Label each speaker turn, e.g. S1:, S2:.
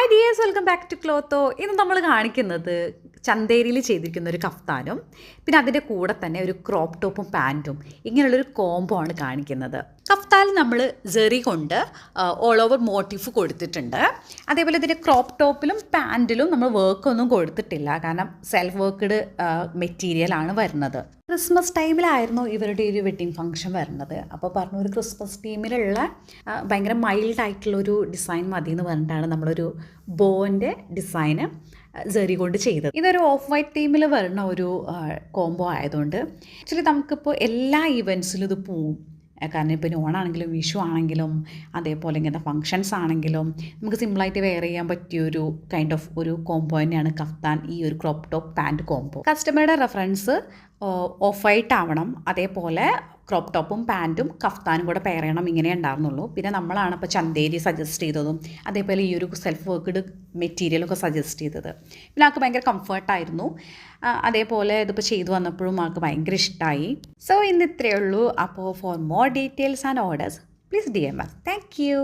S1: Hi dears, welcome back to Clotho. ഇന്ന് നമ്മൾ കാണിക്കുന്നത് ചന്തേരിയിൽ ചെയ്തിരിക്കുന്ന ഒരു കഫ്താനും പിന്നെ അതിൻ്റെ കൂടെ തന്നെ ഒരു ക്രോപ്പ് ടോപ്പും പാൻറ്റും ഇങ്ങനെയുള്ളൊരു കോംബോ ആണ് കാണിക്കുന്നത്. കഫ്താൻ നമ്മൾ ജെറി കൊണ്ട് ഓൾ ഓവർ മോട്ടീഫ് കൊടുത്തിട്ടുണ്ട്. അതേപോലെ ഇതിൻ്റെ ക്രോപ്പ് ടോപ്പിലും പാൻറ്റിലും നമ്മൾ വർക്കൊന്നും കൊടുത്തിട്ടില്ല, കാരണം സെൽഫ് വർക്ക്ഡ് മെറ്റീരിയലാണ് വരുന്നത്. ക്രിസ്മസ് ടൈമിലായിരുന്നു ഇവരുടെ ഒരു വെഡ്ഡിങ് ഫംഗ്ഷൻ വരുന്നത്. അപ്പോൾ പറഞ്ഞു ഒരു ക്രിസ്മസ് ടീമിലുള്ള ഭയങ്കര മൈൽഡായിട്ടുള്ളൊരു ഡിസൈൻ മതി എന്ന് പറഞ്ഞിട്ടാണ് നമ്മളൊരു ബോൻ്റെ ഡിസൈന് ജെറി കൊണ്ട് ചെയ്തത്. ഇതൊരു ഓഫ് വൈറ്റ് തീമിൽ വരുന്ന ഒരു കോംബോ ആയതുകൊണ്ട് ആക്ച്വലി നമുക്കിപ്പോൾ എല്ലാ ഈവൻസിലും ഇത് പോവും. കാരണം ഇപ്പോൾ ഓണാണെങ്കിലും വിഷു ആണെങ്കിലും അതേപോലെ ഇങ്ങനത്തെ ഫങ്ഷൻസ് ആണെങ്കിലും നമുക്ക് സിമ്പിളായിട്ട് വെയർ ചെയ്യാൻ പറ്റിയൊരു കൈൻഡ് ഓഫ് ഒരു കോംബോ തന്നെയാണ് കഫ്താൻ, ഈ ഒരു ക്രോപ്പ് ടോപ്പ് പാൻറ്റ് കോംബോ. കസ്റ്റമറുടെ റെഫറൻസ് ഓഫ് വൈറ്റ് ആവണം, അതേപോലെ ക്രോപ്പ് ടോപ്പും പാൻറ്റും കഫ്താനും കൂടെ പെയർ ചെയ്യണം, ഇങ്ങനെ ഉണ്ടായിരുന്നുള്ളൂ. പിന്നെ നമ്മളാണ് ഇപ്പോൾ ചന്തേരി സജസ്റ്റ് ചെയ്തതും അതേപോലെ ഈ ഒരു സെൽഫ് വർക്ക്ഡ് മെറ്റീരിയലൊക്കെ സജസ്റ്റ് ചെയ്തത്. പിന്നെ ആൾക്ക് ഭയങ്കര കംഫർട്ടായിരുന്നു. അതേപോലെ ഇതിപ്പോൾ ചെയ്തു വന്നപ്പോഴും ആൾക്ക് ഭയങ്കര ഇഷ്ടമായി. സോ ഇന്ന് ഇത്രയേ ഉള്ളൂ. അപ്പോൾ for more details and orders please DM us. Thank you.